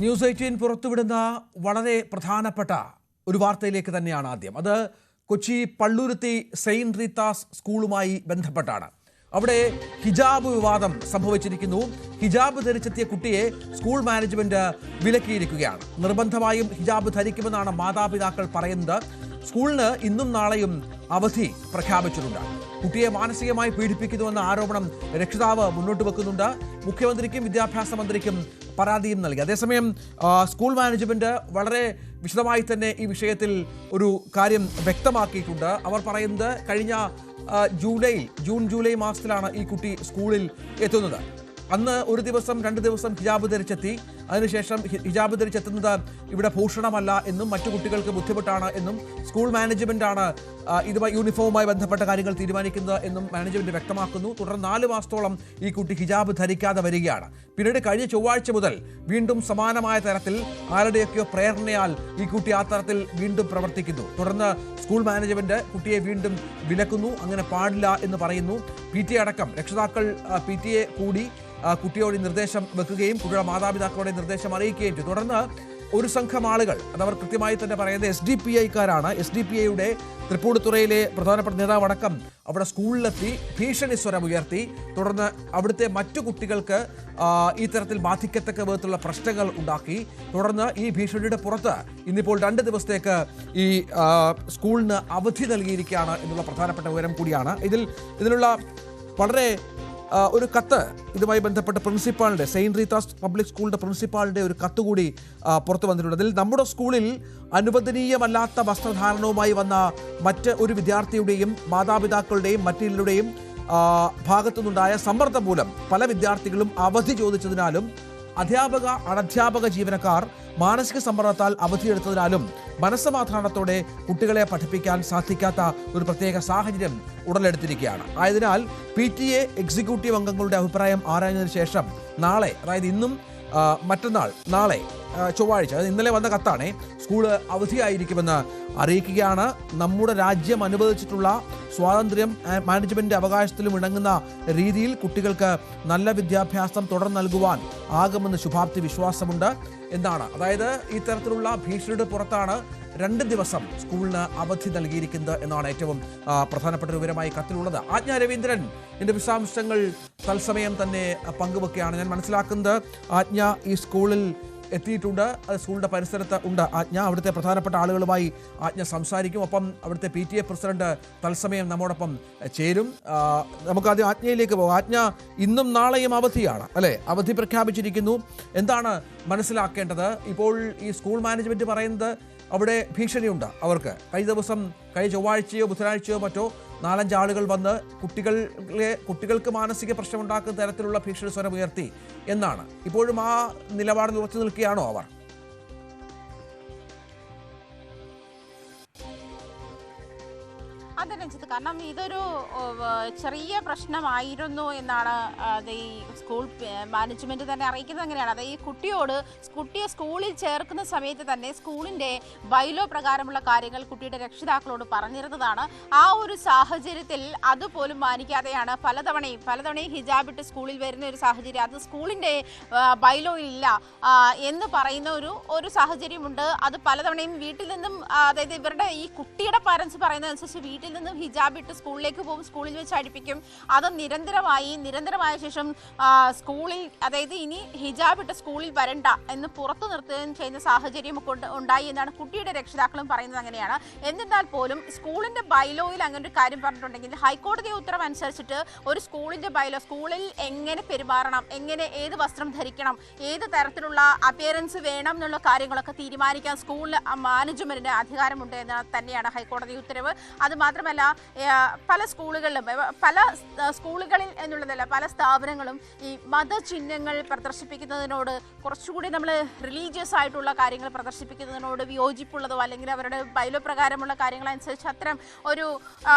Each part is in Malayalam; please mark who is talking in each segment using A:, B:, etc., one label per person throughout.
A: ന്യൂസ് 18 പുറത്തുവിടുന്ന വളരെ പ്രധാനപ്പെട്ട ഒരു വാർത്തയിലേക്ക് തന്നെയാണ് ആദ്യം. അത് കൊച്ചി പള്ളുരുത്തി സെയിന്റ് റീത്താസ് സ്കൂളുമായി ബന്ധപ്പെട്ടാണ്. അവിടെ ഹിജാബ് വിവാദം സംഭവിച്ചിരിക്കുന്നു. ഹിജാബ് ധരിച്ചെത്തിയ കുട്ടിയെ സ്കൂൾ മാനേജ്മെന്റ് വിലക്കിയിരിക്കുകയാണ്. നിർബന്ധമായും ഹിജാബ് ധരിക്കുമെന്നാണ് മാതാപിതാക്കൾ പറയുന്നത്. സ്കൂളിന് ഇന്നും നാളെയും അവധി പ്രഖ്യാപിച്ചിട്ടുണ്ട്. കുട്ടിയെ മാനസികമായി പീഡിപ്പിക്കുന്നുവെന്ന ആരോപണം രക്ഷിതാവ് മുന്നോട്ട് വെക്കുന്നുണ്ട്. മുഖ്യമന്ത്രിക്കും വിദ്യാഭ്യാസ മന്ത്രിക്കും പരാതിയും നൽകി. അതേസമയം സ്കൂൾ മാനേജ്മെന്റ് വളരെ വിശദമായി തന്നെ ഈ വിഷയത്തിൽ ഒരു കാര്യം വ്യക്തമാക്കിയിട്ടുണ്ട്. അവർ പറയുന്നത് കഴിഞ്ഞ ജൂൺ ജൂലൈ മാസത്തിലാണ് ഈ കുട്ടി സ്കൂളിൽ എത്തുന്നത്. അന്ന് ഒരു ദിവസം 2 ദിവസം ഹിജാബ് ധരിച്ചെത്തി. അതിനുശേഷം ഹിജാബ് ധരിച്ചെത്തുന്നത് ഇവിടെ ഭൂഷണമല്ല എന്നും മറ്റു കുട്ടികൾക്ക് ബുദ്ധിമുട്ടാണ് എന്നും സ്കൂൾ മാനേജ്മെന്റാണ് ഇതുമായി യൂണിഫോമുമായി ബന്ധപ്പെട്ട കാര്യങ്ങൾ തീരുമാനിക്കുന്നത് എന്നും മാനേജ്മെന്റ് വ്യക്തമാക്കുന്നു. തുടർന്ന് 4 മാസത്തോളം ഈ കുട്ടി ഹിജാബ് ധരിക്കാതെ വരികയാണ്. പിന്നീട് കഴിഞ്ഞ ചൊവ്വാഴ്ച മുതൽ വീണ്ടും സമാനമായ തരത്തിൽ ആരുടെയൊക്കെയോ പ്രേരണയാൽ ഈ കുട്ടി ആ തരത്തിൽ വീണ്ടും പ്രവർത്തിക്കുന്നു. തുടർന്ന് സ്കൂൾ മാനേജ്മെന്റ് കുട്ടിയെ വീണ്ടും വിലക്കുന്നു. അങ്ങനെ പാടില്ല എന്ന് പറയുന്നു. PTA അടക്കം രക്ഷിതാക്കൾ PTA കൂടി കുട്ടിയോട് നിർദ്ദേശം വെക്കുകയും കുട്ടിയുടെ മാതാപിതാക്കളുടെ നിർദ്ദേശം അറിയിക്കുകയും ചെയ്തു. തുടർന്ന് ഒരു സംഘം ആളുകൾ, അതവർ കൃത്യമായി തന്നെ പറയുന്നത് SDPIക്കാരാണ്. SDPIയുടെ തൃപ്പൂണിത്തുറയിലെ പ്രധാനപ്പെട്ട നേതാവടക്കം അവിടെ സ്കൂളിലെത്തി ഭീഷണി സ്വരം ഉയർത്തി. തുടർന്ന് അവിടുത്തെ മറ്റു കുട്ടികൾക്ക് ഈ തരത്തിൽ ബാധിക്കത്തക്ക വിധത്തിലുള്ള പ്രശ്നങ്ങൾ ഉണ്ടാക്കി. തുടർന്ന് ഈ ഭീഷണിയുടെ പുറത്ത് ഇന്നിപ്പോൾ 2 ദിവസത്തേക്ക് ഈ സ്കൂളിന് അവധി നൽകിയിരിക്കുകയാണ് എന്നുള്ള പ്രധാനപ്പെട്ട വിവരം കൂടിയാണ്. ഇതിനുള്ള വളരെ ഒരു കത്ത് ഇതുമായി ബന്ധപ്പെട്ട പ്രിൻസിപ്പാളിൻ്റെ, സെയിന്റ് റീത്താസ് പബ്ലിക് സ്കൂളിൻ്റെ പ്രിൻസിപ്പാളിൻ്റെ ഒരു കത്ത് കൂടി പുറത്തു വന്നിട്ടുണ്ട്. അതിൽ നമ്മുടെ സ്കൂളിൽ അനുവദനീയമല്ലാത്ത വസ്ത്രധാരണവുമായി വന്ന മറ്റ് ഒരു വിദ്യാർത്ഥിയുടെയും മാതാപിതാക്കളുടെയും മറ്റുള്ളവരുടെയും ഭാഗത്തുനിന്നുണ്ടായ സമ്മർദ്ദം മൂലം പല വിദ്യാർത്ഥികളും അവധി ചോദിച്ചതിനാലും അധ്യാപക അനധ്യാപക ജീവനക്കാർ മാനസിക സമ്മർദ്ദത്താൽ അവധിയെടുത്തതിനാലും മനസ്സമാധാനത്തോടെ കുട്ടികളെ പഠിപ്പിക്കാൻ സാധിക്കാത്ത ഒരു പ്രത്യേക സാഹചര്യം ഉടലെടുത്തിരിക്കുകയാണ്. ആയതിനാൽ PTA എക്സിക്യൂട്ടീവ് അംഗങ്ങളുടെ അഭിപ്രായം ആരാഞ്ഞതിനു ശേഷം നാളെ, അതായത് ഇന്നും മറ്റന്നാൾ, നാളെ ചൊവ്വാഴ്ച, അതായത് ഇന്നലെ വന്ന കത്താണ്, സ്കൂള് അവധിയായിരിക്കുമെന്ന് അറിയിക്കുകയാണ്. നമ്മുടെ രാജ്യം അനുവദിച്ചിട്ടുള്ള സ്വാതന്ത്ര്യം മാനേജ്മെന്റ് അവകാശത്തിലും ഇണങ്ങുന്ന രീതിയിൽ കുട്ടികൾക്ക് നല്ല വിദ്യാഭ്യാസം തുടർന്ന് നൽകുവാൻ ആകുമെന്ന് ശുഭാപ്തി വിശ്വാസമുണ്ട് എന്നാണ്. അതായത് ഈ തരത്തിലുള്ള ഭീഷണിയുടെ പുറത്താണ് 2 ദിവസം സ്കൂളിന് അവധി നൽകിയിരിക്കുന്നത് എന്നാണ് ഏറ്റവും പ്രധാനപ്പെട്ട വിവരമായി കത്തിലുള്ളത്. ആജ്ഞ രവീന്ദ്രൻ ഇതിന്റെ വിശദാംശങ്ങൾ തത്സമയം തന്നെ പങ്കുവെക്കുകയാണ്. ഞാൻ മനസ്സിലാക്കുന്നത് ആജ്ഞ ഈ സ്കൂളിൽ എത്തിയിട്ടുണ്ട്. അത് സ്കൂളിൻ്റെ പരിസരത്ത് ഉണ്ട് ആജ്ഞ. അവിടുത്തെ പ്രധാനപ്പെട്ട ആളുകളുമായി ആജ്ഞ സംസാരിക്കും. ഒപ്പം അവിടുത്തെ PTA പ്രസിഡന്റ് തത്സമയം നമ്മോടൊപ്പം ചേരും. നമുക്കാദ്യം ആജ്ഞയിലേക്ക് പോകാം. ആജ്ഞ, ഇന്നും നാളെയും അവധിയാണ് അല്ലേ? അവധി പ്രഖ്യാപിച്ചിരിക്കുന്നു. എന്താണ് മനസ്സിലാക്കേണ്ടത്? ഇപ്പോൾ ഈ സ്കൂൾ മാനേജ്മെന്റ് പറയുന്നത് അവിടെ ഭീഷണിയുണ്ട് അവർക്ക്. കഴിഞ്ഞ ചൊവ്വാഴ്ചയോ ബുധനാഴ്ചയോ മറ്റോ 4-5 ആളുകൾ വന്ന് കുട്ടികൾക്ക് മാനസിക പ്രശ്നമുണ്ടാക്കുന്ന തരത്തിലുള്ള ഭീഷണി സ്വരം ഉയർത്തി എന്നാണ്. ഇപ്പോഴും ആ നിലപാടിൽ ഉറച്ചു നിൽക്കുകയാണോ അവർ?
B: അതെ രഞ്ജിത്ത്, കാരണം ഇതൊരു ചെറിയ പ്രശ്നമായിരുന്നു എന്നാണ് ഈ സ്കൂൾ മാനേജ്മെന്റ് തന്നെ അറിയിക്കുന്നത്. അങ്ങനെയാണ് അത് ഈ കുട്ടിയെ സ്കൂളിൽ ചേർക്കുന്ന സമയത്ത് തന്നെ സ്കൂളിന്റെ ബൈലോ പ്രകാരമുള്ള കാര്യങ്ങൾ കുട്ടിയുടെ രക്ഷിതാക്കളോട് പറഞ്ഞിരുന്നതാണ്. ആ ഒരു സാഹചര്യത്തിൽ അതുപോലും മാനിക്കാതെയാണ് പലതവണയും ഹിജാബ് ഇട്ട് സ്കൂളിൽ വരുന്ന ഒരു സാഹചര്യം. അത് സ്കൂളിന്റെ ബൈലോയിൽ ഇല്ല എന്ന് പറയുന്ന ഒരു സാഹചര്യമുണ്ട്. അത് പലതവണയും വീട്ടിൽ നിന്നും, അതായത് ഇവരുടെ ഈ കുട്ടിയുടെ പാരൻസ് പറയുന്നതനുസരിച്ച് വീട്ടിൽ നിന്നും ഹിജാബ് ഇട്ട് സ്കൂളിലേക്ക് പോകും, സ്കൂളിൽ വെച്ച് അടിപ്പിക്കും. അത് നിരന്തരമായ ശേഷം സ്കൂളിൽ, അതായത് ഇനി ഹിജാബ് ഇട്ട് സ്കൂളിൽ വരണ്ട എന്ന് പുറത്തു നിർത്തുകയും ചെയ്യുന്ന സാഹചര്യം ഉണ്ടായി എന്നാണ് കുട്ടിയുടെ രക്ഷിതാക്കളും പറയുന്നത്. അങ്ങനെയാണ്. എന്നിരുന്നാൽ പോലും സ്കൂളിന്റെ ബൈലോയിൽ അങ്ങനെ ഒരു കാര്യം പറഞ്ഞിട്ടുണ്ടെങ്കിൽ ഹൈക്കോടതി ഉത്തരവ് അനുസരിച്ചിട്ട് ഒരു സ്കൂളിന്റെ ബൈലോ, സ്കൂളിൽ എങ്ങനെ പെരുമാറണം, ഏത് വസ്ത്രം ധരിക്കണം, ഏത് തരത്തിലുള്ള അപ്പിയറൻസ് വേണം എന്നുള്ള കാര്യങ്ങളൊക്കെ തീരുമാനിക്കാൻ സ്കൂളിൽ മാനേജ്മെന്റിന് അധികാരമുണ്ട് എന്ന് തന്നെയാണ് ഹൈക്കോടതി ഉത്തരവ്. അത് മാത്രമല്ല പല സ്കൂളുകളിൽ എന്നുള്ളതല്ല, പല സ്ഥാപനങ്ങളും ഈ മതചിഹ്നങ്ങൾ പ്രദർശിപ്പിക്കുന്നതിനോട്, കുറച്ചുകൂടി നമ്മൾ റിലീജിയസ് ആയിട്ടുള്ള കാര്യങ്ങൾ പ്രദർശിപ്പിക്കുന്നതിനോട് വിയോജിപ്പുള്ളതോ അല്ലെങ്കിൽ അവരുടെ ബൈലോ പ്രകാരമുള്ള കാര്യങ്ങളനുസരിച്ച് അത്തരം ഒരു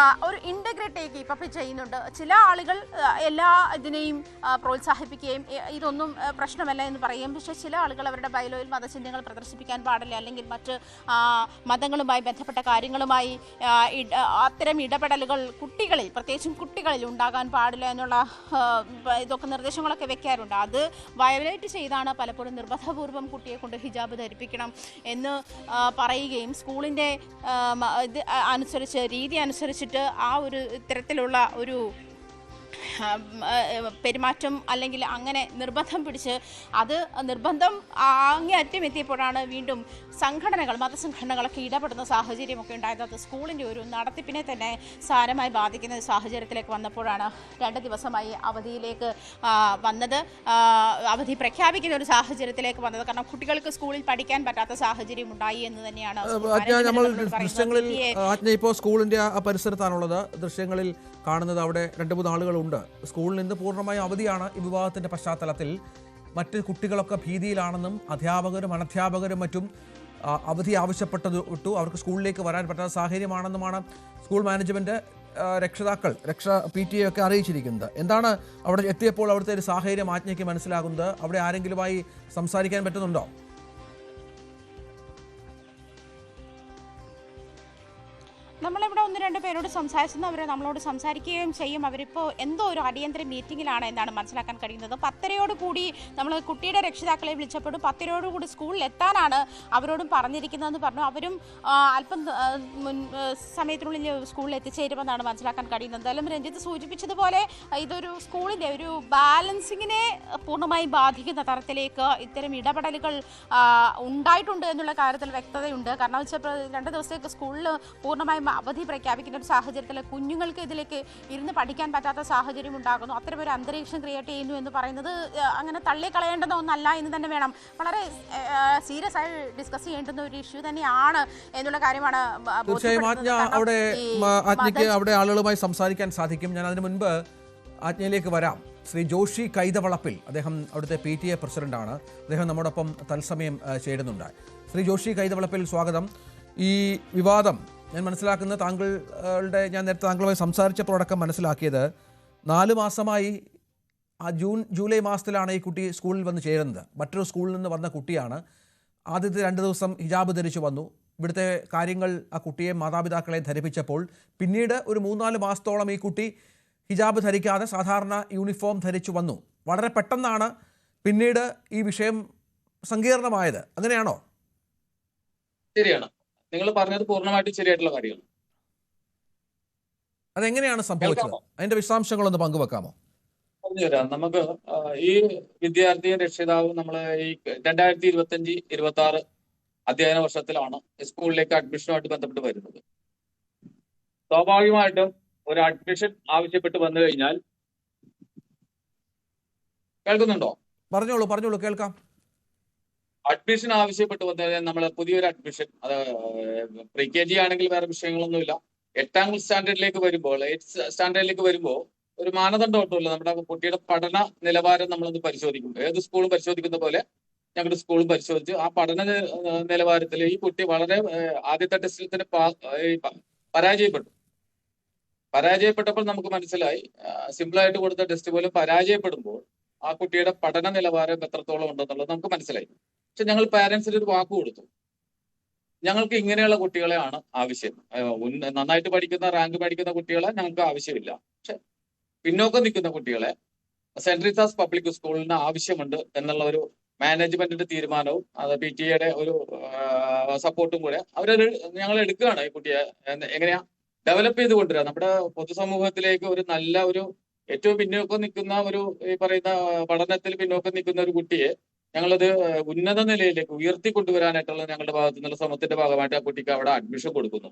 B: ഇൻ്റഗ്രേറ്റ് കീപ്പപ്പ് ചെയ്യുന്നുണ്ട്. ചില ആളുകൾ എല്ലാ ഇതിനെയും പ്രോത്സാഹിപ്പിക്കുകയും ഇതൊന്നും പ്രശ്നമല്ല എന്ന് പറയും. പക്ഷേ ചില ആളുകൾ അവരുടെ ബൈലോയിൽ മതചിഹ്നങ്ങൾ പ്രദർശിപ്പിക്കാൻ പാടില്ല, അല്ലെങ്കിൽ മറ്റ് മതങ്ങളുമായി ബന്ധപ്പെട്ട കാര്യങ്ങളുമായി അത്തരം ഇടപെടലുകൾ കുട്ടികളിൽ, പ്രത്യേകിച്ചും കുട്ടികളിൽ ഉണ്ടാകാൻ പാടില്ല എന്നുള്ള ഇതൊക്കെ നിർദ്ദേശങ്ങളൊക്കെ വെക്കാറുണ്ട്. അത് വയലേറ്റ് ചെയ്താണ് പലപ്പോഴും നിർബന്ധപൂർവ്വം കുട്ടിയെ കൊണ്ട് ഹിജാബ് ധരിപ്പിക്കണം എന്ന് പറയുകയും സ്കൂളിൻ്റെ ഇത് അനുസരിച്ച്, രീതി അനുസരിച്ചിട്ട് ആ ഒരു ഇത്തരത്തിലുള്ള ഒരു പെരുമാറ്റം അല്ലെങ്കിൽ അങ്ങനെ നിർബന്ധം പിടിച്ച് അത് നിർബന്ധം അങ്ങേയറ്റം എത്തിയപ്പോഴാണ് വീണ്ടും സംഘടനകൾ, മതസംഘടനകളൊക്കെ ഇടപെടുന്ന സാഹചര്യമൊക്കെ ഉണ്ടായത്. അത് സ്കൂളിൻ്റെ ഒരു നടത്തിപ്പിനെ തന്നെ സാരമായി ബാധിക്കുന്ന സാഹചര്യത്തിലേക്ക് വന്നപ്പോഴാണ് 2 ദിവസമായി അവധിയിലേക്ക് വന്നത്, അവധി പ്രഖ്യാപിക്കുന്ന ഒരു സാഹചര്യത്തിലേക്ക് വന്നത്. കാരണം കുട്ടികൾക്ക് സ്കൂളിൽ പഠിക്കാൻ പറ്റാത്ത സാഹചര്യം ഉണ്ടായി എന്ന് തന്നെയാണ്
A: ഇപ്പോൾ സ്കൂളിന്റെ പരിസരത്താണുള്ളത്. ദൃശ്യങ്ങളിൽ കാണുന്നത് അവിടെ 2-3 ആളുകളുണ്ട്. സ്കൂളിൽ നിന്ന് പൂർണ്ണമായും അവധിയാണ്. ഈ വിവാദത്തിന്റെ പശ്ചാത്തലത്തിൽ മറ്റ് കുട്ടികളൊക്കെ ഭീതിയിലാണെന്നും അധ്യാപകരും അനധ്യാപകരും മറ്റും അവധി ആവശ്യപ്പെട്ടു. അവർക്ക് സ്കൂളിലേക്ക് വരാൻ പറ്റാത്ത സാഹചര്യമാണെന്നുമാണ് സ്കൂൾ മാനേജ്മെന്റ്, രക്ഷിതാക്കൾ, PTA ഒക്കെ അറിയിച്ചിരിക്കുന്നത്. എന്താണ് അവിടെ എത്തിയപ്പോൾ അവിടുത്തെ ഒരു സാഹചര്യം ആജ്ഞയ്ക്ക് മനസ്സിലാകുന്നത്? അവിടെ ആരെങ്കിലുമായി സംസാരിക്കാൻ പറ്റുന്നുണ്ടോ?
B: നമ്മളിവിടെ 1-2 പേരോട് സംസാരിച്ചെന്ന് അവർ നമ്മളോട് സംസാരിക്കുകയും ചെയ്യും. അവരിപ്പോൾ എന്തോ ഒരു അടിയന്തര മീറ്റിങ്ങിലാണ് എന്നാണ് മനസ്സിലാക്കാൻ കഴിയുന്നത്. 10:30 കൂടി നമ്മൾ കുട്ടിയുടെ രക്ഷിതാക്കളെ വിളിച്ചപ്പോഴും 10:30 കൂടി സ്കൂളിൽ എത്താനാണ് അവരോടും പറഞ്ഞിരിക്കുന്നതെന്ന് പറഞ്ഞു. അവരും അല്പം സമയത്തിനുള്ളിൽ സ്കൂളിൽ എത്തിച്ചേരുമെന്നാണ് മനസ്സിലാക്കാൻ കഴിയുന്നത്. എന്തായാലും രഞ്ജിത്ത് സൂചിപ്പിച്ചതുപോലെ ഇതൊരു സ്കൂളിൻ്റെ ഒരു ബാലൻസിങ്ങിനെ പൂർണ്ണമായി ബാധിക്കുന്ന തരത്തിലേക്ക് ഇത്തരം ഇടപെടലുകൾ ഉണ്ടായിട്ടുണ്ട് എന്നുള്ള കാര്യത്തിൽ വ്യക്തതയുണ്ട്. കാരണം വെച്ചാൽ 2 ദിവസത്തേക്ക് സ്കൂളിൽ പൂർണ്ണമായും അവധി പ്രഖ്യാപിക്കുന്ന ഒരു സാഹചര്യത്തിൽ കുഞ്ഞുങ്ങൾക്ക് ഇതിലേക്ക് ഇരുന്ന് പഠിക്കാൻ പറ്റാത്ത സാഹചര്യം ഉണ്ടാകുന്നു. അത്തരമൊരു അന്തരീക്ഷം ക്രിയേറ്റ് ചെയ്യുന്നു എന്ന് പറയുന്നത് അങ്ങനെ തള്ളിക്കളയേണ്ടുന്ന ഒന്നല്ല എന്ന് തന്നെ വേണം. വളരെ സീരിയസ് ആയി ഡിസ്കസ് ചെയ്യേണ്ടുന്ന ഒരു ഇഷ്യൂ തന്നെയാണ് എന്നുള്ള കാര്യമാണ്.
A: തീർച്ചയായും അവിടെ ആളുകളുമായി സംസാരിക്കാൻ സാധിക്കും. ഞാൻ അതിനു മുൻപ് ആജ്ഞയിലേക്ക് വരാം. ശ്രീ ജോഷി കൈതവളപ്പിൽ, അദ്ദേഹം അവിടുത്തെ PTA പ്രസിഡന്റാണ്. അദ്ദേഹം നമ്മോടൊപ്പം തത്സമയം ചേരുന്നുണ്ട്. ശ്രീ ജോഷി കൈതവളപ്പിൽ, സ്വാഗതം. ഈ വിവാദം ഞാൻ മനസ്സിലാക്കുന്നത് ഞാൻ നേരത്തെ താങ്കളുമായി സംസാരിച്ചപ്പോഴടക്കം മനസ്സിലാക്കിയത് 4 മാസമായി ജൂലൈ മാസത്തിലാണ് ഈ കുട്ടി സ്കൂളിൽ വന്ന് ചേരുന്നത്. മറ്റൊരു സ്കൂളിൽ നിന്ന് വന്ന കുട്ടിയാണ്. ആദ്യത്തെ 2 ദിവസം ഹിജാബ് ധരിച്ചു വന്നു. ഇവിടുത്തെ കാര്യങ്ങൾ ആ കുട്ടിയെ, മാതാപിതാക്കളെ ധരിപ്പിച്ചപ്പോൾ പിന്നീട് ഒരു 3-4 മാസത്തോളം ഈ കുട്ടി ഹിജാബ് ധരിക്കാതെ സാധാരണ യൂണിഫോം ധരിച്ചു വന്നു. വളരെ പെട്ടെന്നാണ് പിന്നീട് ഈ വിഷയം സങ്കീർണമായത്. അങ്ങനെയാണോ?
C: ശരിയാണ്, നിങ്ങൾ പറഞ്ഞത് പൂർണ്ണമായിട്ടും ശരിയായിട്ടുള്ള കാര്യമാണ്.
A: അതെങ്ങനെയാണ് സംഭവിച്ചത്? അതിന്റെ വിശദാംശങ്ങളൊന്ന് പങ്കുവെക്കാമോ?
C: പറഞ്ഞുതരാം. നമുക്ക് ഈ വിദ്യാർത്ഥിയും രക്ഷിതാവും നമ്മൾ ഈ 2025-26 അധ്യയന വർഷത്തിലാണ് സ്കൂളിലേക്ക് അഡ്മിഷനുമായിട്ട് ബന്ധപ്പെട്ട് വരുന്നത്. സ്വാഭാവികമായിട്ടും ഒരു അഡ്മിഷൻ ആവശ്യപ്പെട്ട് വന്നു കഴിഞ്ഞാൽ, കേൾക്കുന്നുണ്ടോ?
A: പറഞ്ഞോളൂ, കേൾക്കാം.
C: അഡ്മിഷൻ ആവശ്യപ്പെട്ട് വന്നു കഴിഞ്ഞാൽ നമ്മൾ പുതിയൊരു അഡ്മിഷൻ, അത് PKG ആണെങ്കിൽ വേറെ വിഷയങ്ങളൊന്നുമില്ല. 8ാം സ്റ്റാൻഡേർഡിലേക്ക് വരുമ്പോൾ, 8th സ്റ്റാൻഡേർഡിലേക്ക് വരുമ്പോൾ ഒരു മാനദണ്ഡം ഒട്ടുമില്ല. നമ്മുടെ കുട്ടിയുടെ പഠന നിലവാരം നമ്മളൊന്ന് പരിശോധിക്കും. ഏത് സ്കൂളും പരിശോധിക്കുന്ന പോലെ ഞങ്ങളുടെ സ്കൂളും പരിശോധിച്ച് ആ പഠന നിലവാരത്തിൽ ഈ കുട്ടി വളരെ ആദ്യത്തെ ടെസ്റ്റിൽ തന്നെ പരാജയപ്പെട്ടപ്പോൾ നമുക്ക് മനസ്സിലായി, സിമ്പിളായിട്ട് കൊടുത്ത ടെസ്റ്റ് പോലും പരാജയപ്പെടുമ്പോൾ ആ കുട്ടിയുടെ പഠന നിലവാരം എത്രത്തോളം ഉണ്ടെന്നുള്ളത് നമുക്ക് മനസ്സിലായി. പക്ഷെ ഞങ്ങൾ പാരന്റ്സിന് ഒരു വാക്ക് കൊടുത്തു, ഞങ്ങൾക്ക് ഇങ്ങനെയുള്ള കുട്ടികളെയാണ് ആവശ്യം. നന്നായിട്ട് പഠിക്കുന്ന, റാങ്ക് മേടിക്കുന്ന കുട്ടികളെ ഞങ്ങൾക്ക് ആവശ്യമില്ല. പക്ഷെ പിന്നോക്കം നിൽക്കുന്ന കുട്ടികളെ സെന്റ് റീത്താസ് പബ്ലിക് സ്കൂളിന് ആവശ്യമുണ്ട് എന്നുള്ള ഒരു മാനേജ്മെന്റിന്റെ തീരുമാനവും അത് PTA ഒരു സപ്പോർട്ടും കൂടെ അവരത് ഞങ്ങൾ എടുക്കുകയാണ്. ഈ കുട്ടിയെ എങ്ങനെയാ ഡെവലപ്പ് ചെയ്ത് കൊണ്ടുവരിക, നമ്മുടെ പൊതുസമൂഹത്തിലേക്ക് ഒരു നല്ല ഒരു ഏറ്റവും പിന്നോക്കം നിൽക്കുന്ന ഒരു ഈ പറയുന്ന പഠനത്തിൽ പിന്നോക്കം നിൽക്കുന്ന ഒരു കുട്ടിയെ ഞങ്ങളത് ഉന്നത നിലയിലേക്ക് ഉയർത്തി കൊണ്ടുവരാനായിട്ടുള്ള ഞങ്ങളുടെ ഭാഗത്തു നിന്നുള്ള ശ്രമത്തിന്റെ ഭാഗമായിട്ട് ആ കുട്ടിക്ക് അവിടെ അഡ്മിഷൻ കൊടുക്കുന്നു.